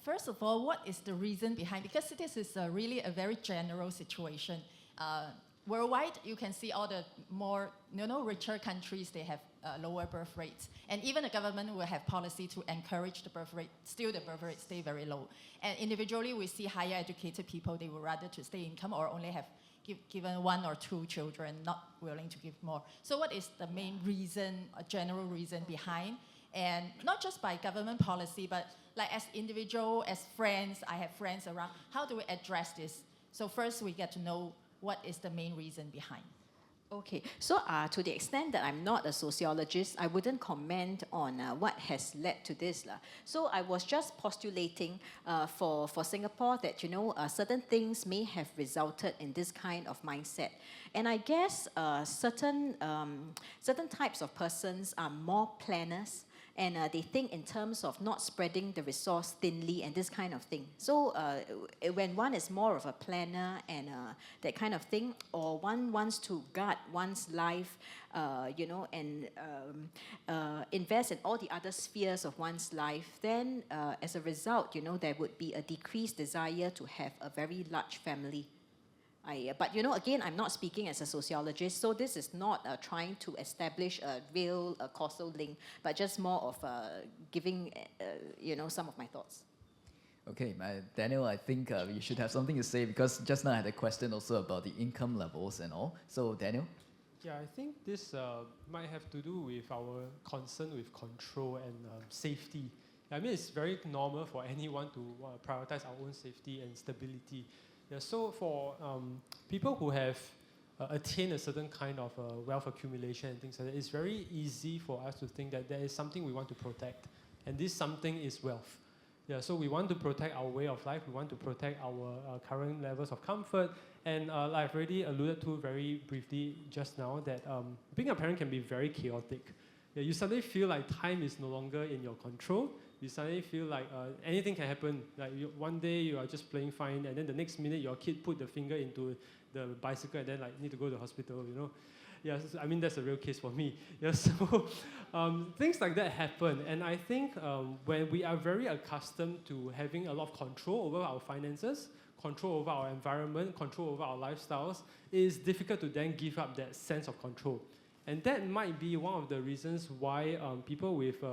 E: First of all, what is the reason behind? Because this is really a very general situation. Worldwide, you can see all the more richer countries, they have lower birth rates. And even the government will have policy to encourage the birth rate. Still, the birth rate stay very low. And individually, we see higher educated people, they would rather to stay income or only have given 1 or 2 children, not willing to give more. So what is the main reason, a general reason behind? And not just by government policy, but as individual, as friends, I have friends around, how do we address this? So first we get to know what is the main reason behind.
D: Okay, so to the extent that I'm not a sociologist, I wouldn't comment on what has led to this. So I was just postulating for Singapore that, certain things may have resulted in this kind of mindset. And I guess certain types of persons are more planners, and they think in terms of not spreading the resource thinly and this kind of thing. So when one is more of a planner and that kind of thing, or one wants to guard one's life, and invest in all the other spheres of one's life, then as a result, there would be a decreased desire to have a very large family. But again, I'm not speaking as a sociologist, so this is not trying to establish a real causal link, but just more of giving, some of my thoughts.
A: Okay, Daniel, I think you should have something to say because just now I had a question also about the income levels and all. So, Daniel?
C: Yeah, I think this might have to do with our concern with control and safety. I mean, it's very normal for anyone to prioritize our own safety and stability. Yeah, so for people who have attained a certain kind of wealth accumulation and things like that, it's very easy for us to think that there is something we want to protect, and this something is wealth. Yeah, so we want to protect our way of life, we want to protect our current levels of comfort, and I've already alluded to very briefly just now that being a parent can be very chaotic. Yeah, you suddenly feel like time is no longer in your control. You suddenly feel like anything can happen. Like one day you are just playing fine, and then the next minute your kid put the finger into the bicycle and then need to go to the hospital, Yeah, I mean, that's a real case for me. Yeah, so things like that happen. And I think when we are very accustomed to having a lot of control over our finances, control over our environment, control over our lifestyles, it is difficult to then give up that sense of control. And that might be one of the reasons why people with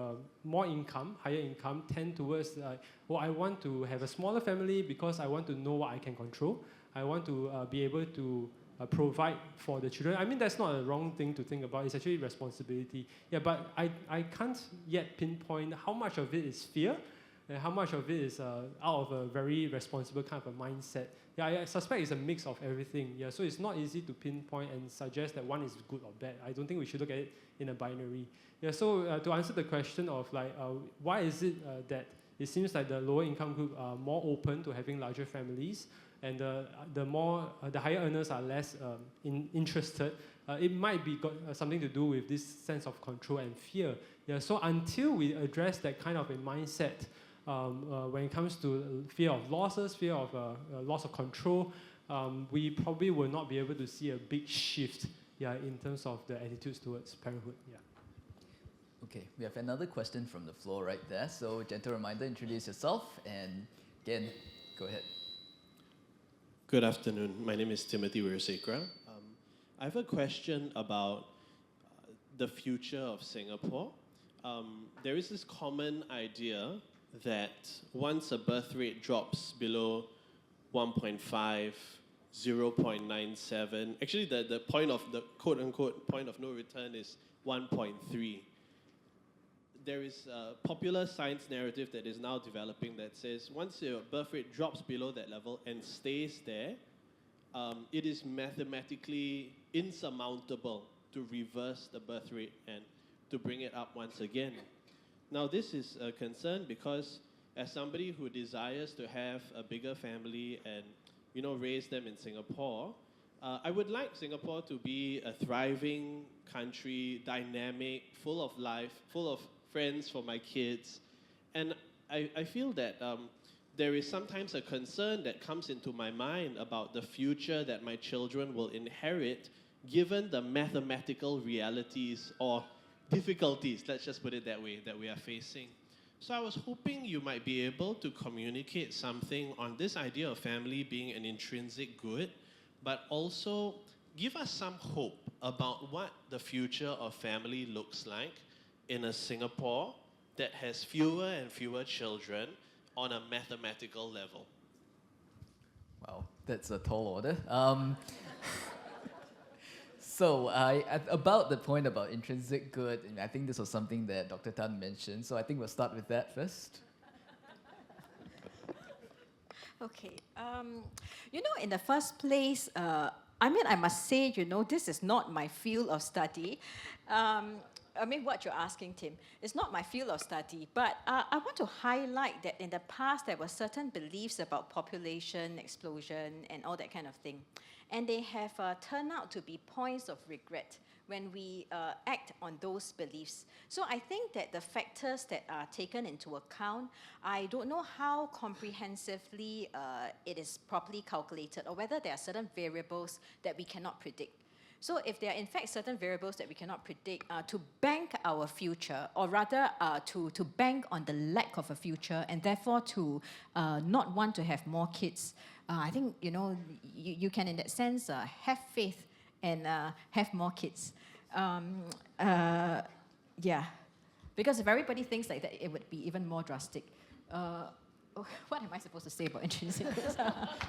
C: more income, higher income, tend towards, I want to have a smaller family because I want to know what I can control. I want to be able to provide for the children. I mean, that's not a wrong thing to think about. It's actually responsibility. Yeah, but I can't yet pinpoint how much of it is fear and how much of it is out of a very responsible kind of a mindset. Yeah, I suspect it's a mix of everything. Yeah, so it's not easy to pinpoint and suggest that one is good or bad. I don't think we should look at it in a binary. Yeah, so to answer the question of why is it that it seems like the lower income group are more open to having larger families, and the higher earners are less interested. It might be got something to do with this sense of control and fear. Yeah, so until we address that kind of a mindset, when it comes to fear of losses, fear of loss of control, we probably will not be able to see a big shift, in terms of the attitudes towards parenthood. Yeah.
A: Okay, we have another question from the floor right there. So, gentle reminder, introduce yourself, and again, go ahead.
F: Good afternoon. My name is Timothy Wirasekara. I have a question about the future of Singapore. There is this common idea that once a birth rate drops below 1.5, 0.97, actually the point of the quote-unquote point of no return is 1.3. There is a popular science narrative that is now developing that says once your birth rate drops below that level and stays there, it is mathematically insurmountable to reverse the birth rate and to bring it up once again. Now, this is a concern because as somebody who desires to have a bigger family and, raise them in Singapore, I would like Singapore to be a thriving country, dynamic, full of life, full of friends for my kids. And I feel that there is sometimes a concern that comes into my mind about the future that my children will inherit given the mathematical realities or difficulties, let's just put it that way, that we are facing. So I was hoping you might be able to communicate something on this idea of family being an intrinsic good, but also give us some hope about what the future of family looks like in a Singapore that has fewer and fewer children on a mathematical level.
A: Wow, that's a tall order. So about the point about intrinsic good, I think this was something that Dr. Tan mentioned, so I think we'll start with that first.
D: Okay. In the first place, I must say, this is not my field of study. What you're asking, Tim, it's not my field of study, but I want to highlight that in the past there were certain beliefs about population explosion and all that kind of thing. And they have turned out to be points of regret when we act on those beliefs. So I think that the factors that are taken into account, I don't know how comprehensively it is properly calculated or whether there are certain variables that we cannot predict. So if there are in fact certain variables that we cannot predict, to bank our future, or rather to bank on the lack of a future, and therefore to not want to have more kids, I think, you can in that sense have faith and have more kids. Yeah, because if everybody thinks like that, it would be even more drastic. What am I supposed to say about intrinsic goods?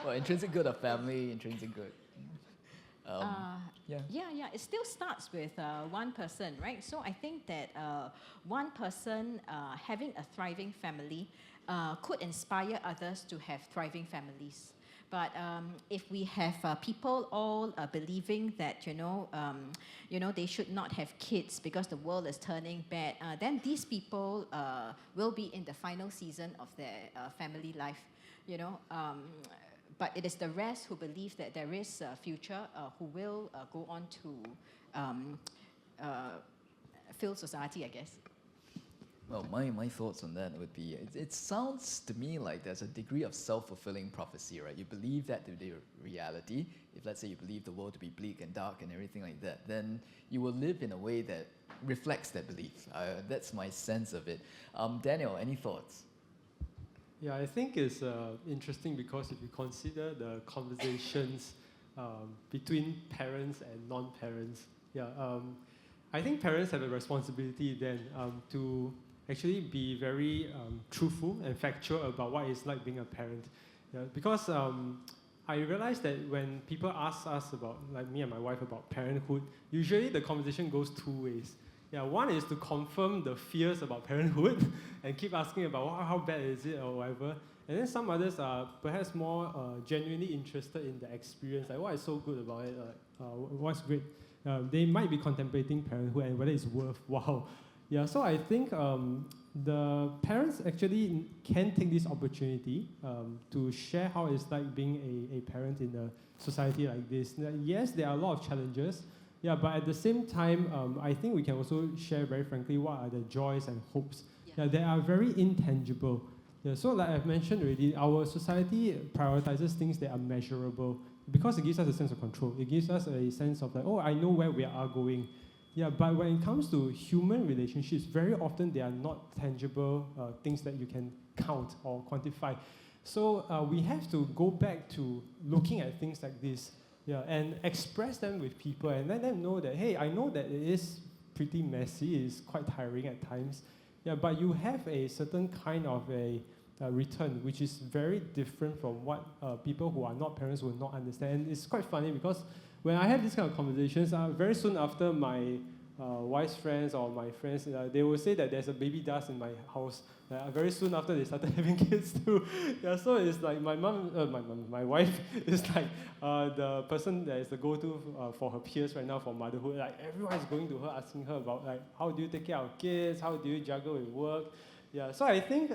A: Well, intrinsic good of family, intrinsic good.
D: Yeah. It still starts with one person, right? So I think that one person having a thriving family could inspire others to have thriving families. But if we have people all believing that they should not have kids because the world is turning bad, then these people will be in the final season of their family life. But it is the rest who believe that there is a future who will go on to fill society, I guess.
A: Well, my thoughts on that would be, it sounds to me like there's a degree of self-fulfilling prophecy, right? You believe that to be reality. If, let's say, you believe the world to be bleak and dark and everything like that, then you will live in a way that reflects that belief. That's my sense of it. Daniel, any thoughts?
C: Yeah, I think it's interesting because if you consider the conversations between parents and non-parents, I think parents have a responsibility then to actually be very truthful and factual about what it's like being a parent. Because I realized that when people ask us about, like me and my wife, about parenthood, usually the conversation goes two ways. One is to confirm the fears about parenthood and keep asking about how bad is it or whatever. And then some others are perhaps more genuinely interested in the experience, like what is so good about it, what's great. They might be contemplating parenthood and whether it's worthwhile. So I think the parents actually can take this opportunity to share how it's like being a parent in a society like this. Yes, there are a lot of challenges, but at the same time, I think we can also share very frankly what are the joys and hopes that are very intangible. So like I've mentioned already, our society prioritizes things that are measurable because it gives us a sense of control. It gives us a sense of like, oh, I know where we are going. But when it comes to human relationships, very often they are not tangible things that you can count or quantify. So we have to go back to looking at things like this, and express them with people and let them know that, hey, I know that it is pretty messy, it's quite tiring at times, but you have a certain kind of a return, which is very different from what people who are not parents will not understand. And it's quite funny because when I have these kind of conversations, very soon after my wife's friends or my friends, they will say that there's a baby dust in my house. Very soon after they started having kids too. So it's like my wife is like the person that is the go-to for her peers right now for motherhood. Like everyone is going to her asking her about like how do you take care of kids, how do you juggle with work. So I think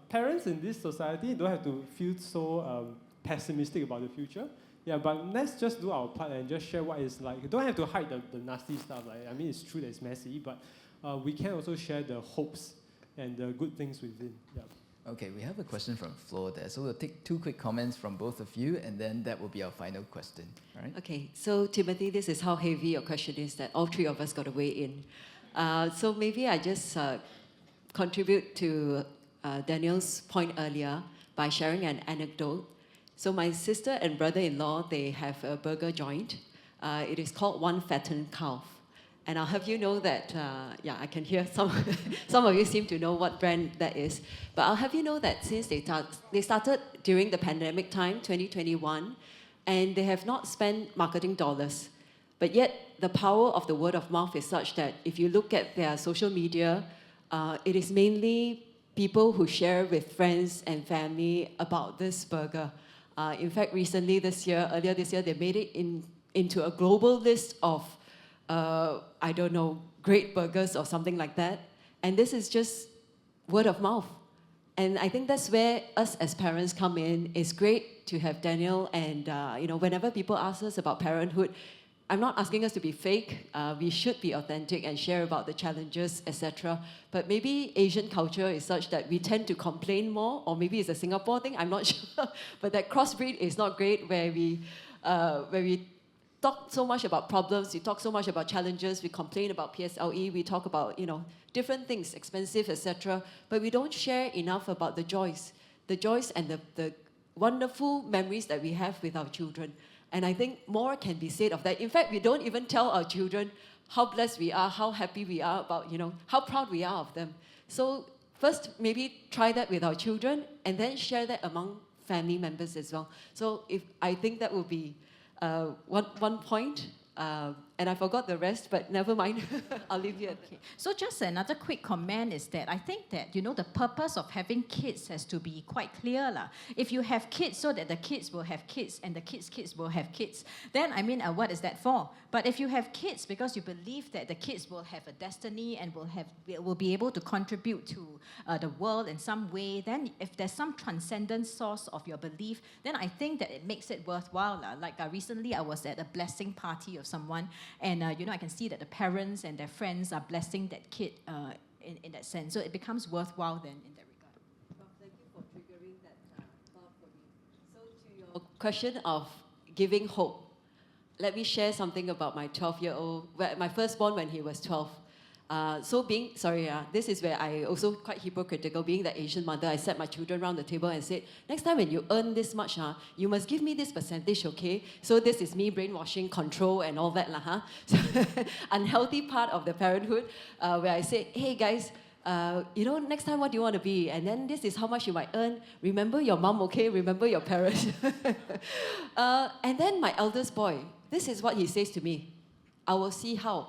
C: parents in this society don't have to feel so pessimistic about the future. But let's just do our part and just share what it's like. You don't have to hide the nasty stuff. I mean, it's true that it's messy, but we can also share the hopes and the good things within.
A: Okay, we have a question from Flo there. So we'll take 2 quick comments from both of you, and then that will be our final question. All right?
B: Okay, so Timothy, this is how heavy your question is that all 3 of us got to weigh in. So maybe I just contribute to Daniel's point earlier by sharing an anecdote. So my sister and brother-in-law, they have a burger joint. It is called One Fattened Calf. And I'll have you know that, I can hear some of you seem to know what brand that is. But I'll have you know that since they started during the pandemic time, 2021, and they have not spent marketing dollars. But yet, the power of the word of mouth is such that if you look at their social media, it is mainly people who share with friends and family about this burger. In fact, earlier this year, they made it into a global list of, great burgers or something like that. And this is just word of mouth. And I think that's where us as parents come in. It's great to have Daniel and, whenever people ask us about parenthood, I'm not asking us to be fake. We should be authentic and share about the challenges, etc. But maybe Asian culture is such that we tend to complain more, or maybe it's a Singapore thing, I'm not sure. But that crossbreed is not great, where we talk so much about problems, we talk so much about challenges, we complain about PSLE, we talk about, different things, expensive, etc. But we don't share enough about the joys and the wonderful memories that we have with our children. And I think more can be said of that. In fact, we don't even tell our children how blessed we are, how happy we are about, how proud we are of them. So first, maybe try that with our children, and then share that among family members as well. So I think that will be one point, and I forgot the rest, but never mind. I'll leave you at that.
D: Okay. So just another quick comment is that I think that, the purpose of having kids has to be quite clear. If you have kids so that the kids will have kids and the kids will have kids, then, what is that for? But if you have kids because you believe that the kids will have a destiny and will be able to contribute to the world in some way, then if there's some transcendent source of your belief, then I think that it makes it worthwhile. Like recently I was at a blessing party of someone, and I can see that the parents and their friends are blessing that kid in that sense. So it becomes worthwhile then in that regard.
B: Well, thank you for triggering that thought for me. So to your question of giving hope, let me share something about my 12-year-old, my firstborn when he was 12. This is where I also quite hypocritical. Being the Asian mother, I sat my children around the table and said, next time when you earn this much, you must give me this percentage, okay? So this is me brainwashing, control, and all that, So unhealthy part of the parenthood, where I say, hey guys, next time what do you want to be? And then this is how much you might earn. Remember your mom, okay? Remember your parents. And then my eldest boy, this is what he says to me. I will see how.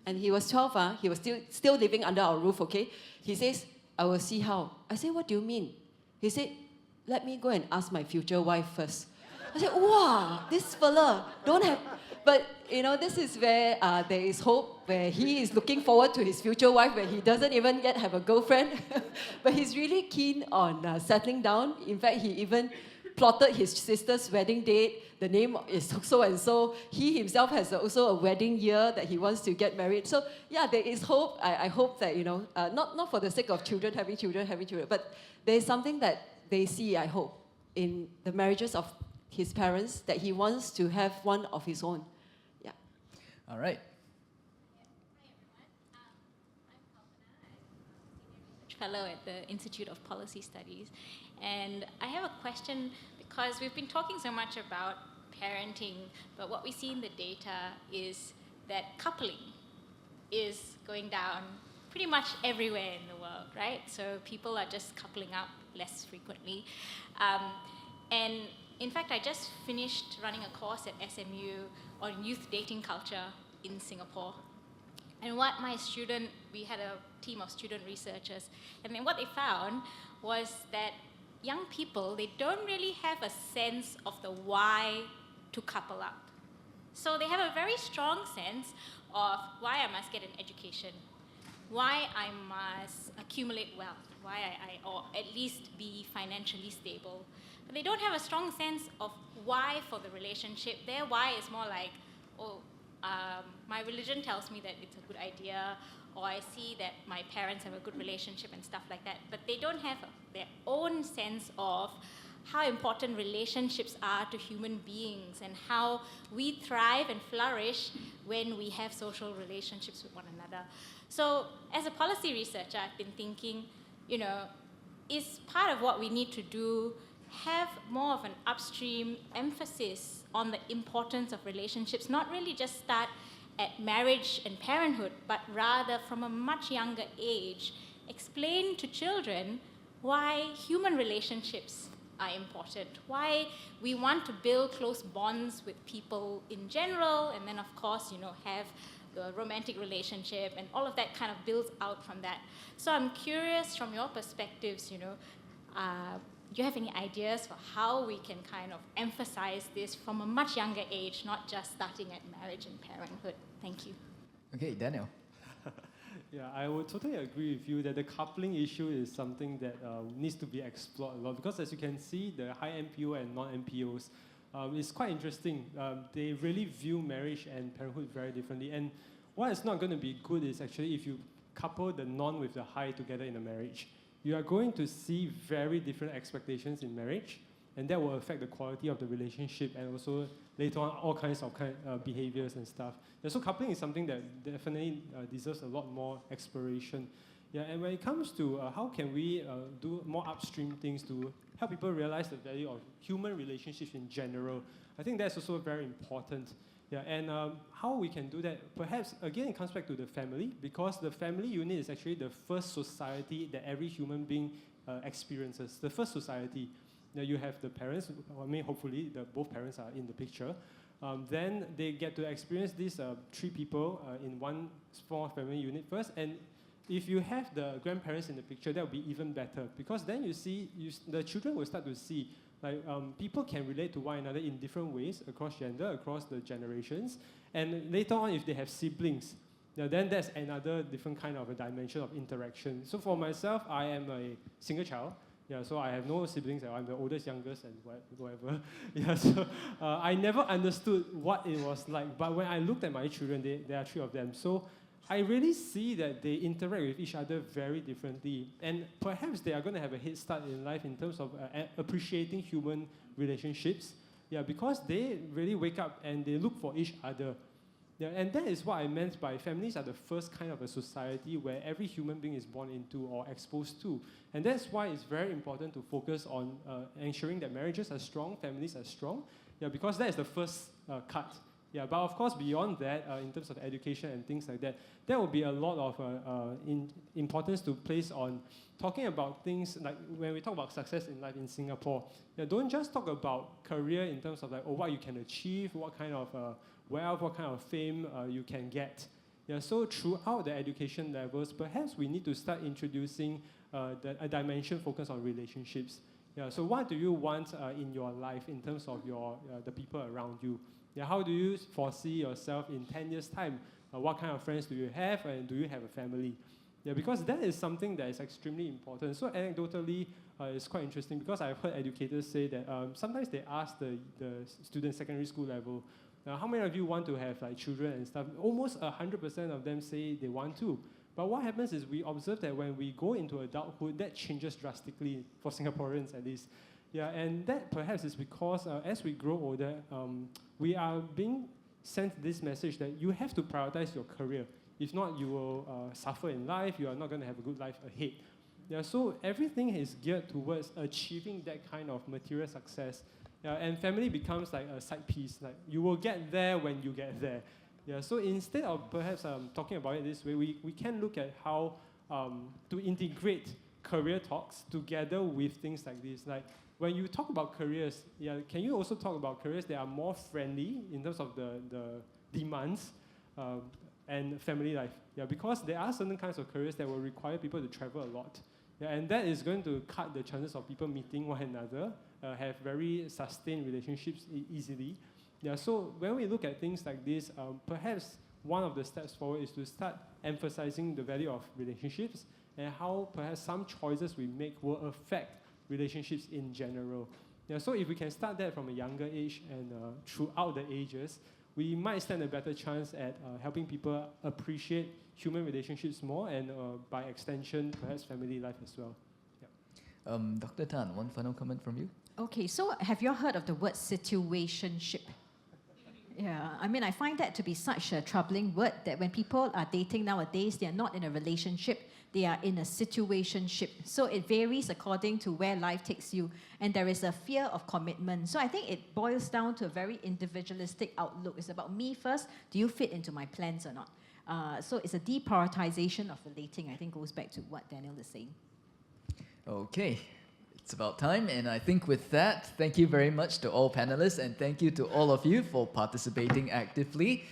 B: And he was 12, he was still living under our roof, okay? He says, I will see how. I said, what do you mean? He said, let me go and ask my future wife first. I said, wow, this fella, don't have... But, this is where there is hope, where he is looking forward to his future wife, where he doesn't even yet have a girlfriend. But he's really keen on settling down. In fact, he even plotted his sister's wedding date. The name is so-and-so. He himself has also a wedding year that he wants to get married. So, yeah, there is hope. I hope that, not for the sake of having children, but there is something that they see, I hope, in the marriages of his parents, that he wants to have one of his own. Yeah.
A: All right.
G: Fellow at the Institute of Policy Studies, and I have a question because we've been talking so much about parenting, but what we see in the data is that coupling is going down pretty much everywhere in the world, right? So people are just coupling up less frequently. And in fact, I just finished running a course at SMU on youth dating culture in Singapore. And what we had a team of student researchers, and then what they found was that young people, they don't really have a sense of the why to couple up. So they have a very strong sense of why I must get an education, why I must accumulate wealth, why or at least be financially stable. But they don't have a strong sense of why for the relationship. Their why is more like, my religion tells me that it's a good idea, or I see that my parents have a good relationship and stuff like that. But they don't have their own sense of how important relationships are to human beings and how we thrive and flourish when we have social relationships with one another. So as a policy researcher, I've been thinking, is part of what we need to do have more of an upstream emphasis on the importance of relationships, not really just start at marriage and parenthood, but rather from a much younger age, explain to children why human relationships are important, why we want to build close bonds with people in general, and then of course, have the romantic relationship, and all of that kind of builds out from that. So I'm curious from your perspectives, do you have any ideas for how we can kind of emphasize this from a much younger age, not just starting at marriage and parenthood? Thank you.
A: Okay, Daniel.
C: Yeah, I would totally agree with you that the coupling issue is something that needs to be explored a lot, because as you can see, the high NPO and non-NPOs, it's quite interesting. They really view marriage and parenthood very differently. And what is not going to be good is actually if you couple the non with the high together in a marriage. You are going to see very different expectations in marriage. and that will affect the quality of the relationship and also later on all kinds of behaviors and stuff. Yeah, so coupling is something that definitely deserves a lot more exploration. Yeah, and when it comes to how can we do more upstream things to help people realize the value of human relationships in general, I think that's also very important. Yeah, and how we can do that, perhaps again it comes back to the family, because the family unit is actually the first society that every human being experiences, the first society. Now you have the parents, I mean hopefully both parents are in the picture. Then they get to experience these 3 people in one small family unit first, and if you have the grandparents in the picture, that would be even better, because then you see, the children will start to see like people can relate to one another in different ways across gender, across the generations, and later on if they have siblings, then that's another different kind of a dimension of interaction. So for myself, I am a single child. Yeah, so I have no siblings. I'm the oldest, youngest, and whatever. Yeah, so I never understood what it was like. But when I looked at my children, there are 3 of them. So I really see that they interact with each other very differently. And perhaps they are going to have a head start in life in terms of appreciating human relationships. Yeah, because they really wake up and they look for each other. Yeah, and that is what I meant by families are the first kind of a society where every human being is born into or exposed to. And that's why it's very important to focus on ensuring that marriages are strong, families are strong, yeah, because that is the first cut. Yeah, but of course, beyond that, in terms of education and things like that, there will be a lot of importance to place on talking about things like when we talk about success in life in Singapore. Yeah, don't just talk about career in terms of like, what you can achieve, what kind of wealth, what kind of fame you can get. Yeah, so throughout the education levels, perhaps we need to start introducing a dimension focused on relationships. Yeah, so what do you want in your life in terms of the people around you? Yeah, how do you foresee yourself in 10 years' time? What kind of friends do you have, and do you have a family? Yeah, because that is something that is extremely important. So anecdotally, it's quite interesting because I've heard educators say that sometimes they ask the students secondary school level, how many of you want to have like children and stuff? Almost 100% of them say they want to. But what happens is we observe that when we go into adulthood, that changes drastically, for Singaporeans at least. Yeah, and that perhaps is because as we grow older, we are being sent this message that you have to prioritize your career. If not, you will suffer in life, you are not going to have a good life ahead. Yeah, so everything is geared towards achieving that kind of material success. Yeah, and family becomes like a side piece. Like you will get there when you get there. Yeah, so instead of perhaps talking about it this way, we can look at how to integrate career talks together with things like this. Like when you talk about careers, yeah, can you also talk about careers that are more friendly in terms of the demands and family life? Yeah, because there are certain kinds of careers that will require people to travel a lot. Yeah, and that is going to cut the chances of people meeting one another, have very sustained relationships easily. Yeah, so when we look at things like this, perhaps one of the steps forward is to start emphasizing the value of relationships and how perhaps some choices we make will affect relationships in general. Yeah, so if we can start that from a younger age and throughout the ages, we might stand a better chance at helping people appreciate human relationships more and by extension, perhaps family life as well. Yeah.
A: Dr. Tan, one final comment from you?
D: Okay, so have you heard of the word situationship? Yeah, I mean, I find that to be such a troubling word that when people are dating nowadays, they are not in a relationship, they are in a situationship. So it varies according to where life takes you. And there is a fear of commitment. So I think it boils down to a very individualistic outlook. It's about me first. Do you fit into my plans or not? So it's a deprioritization of relating, I think goes back to what Daniel is saying.
A: Okay, it's about time. And I think with that, thank you very much to all panelists and thank you to all of you for participating actively.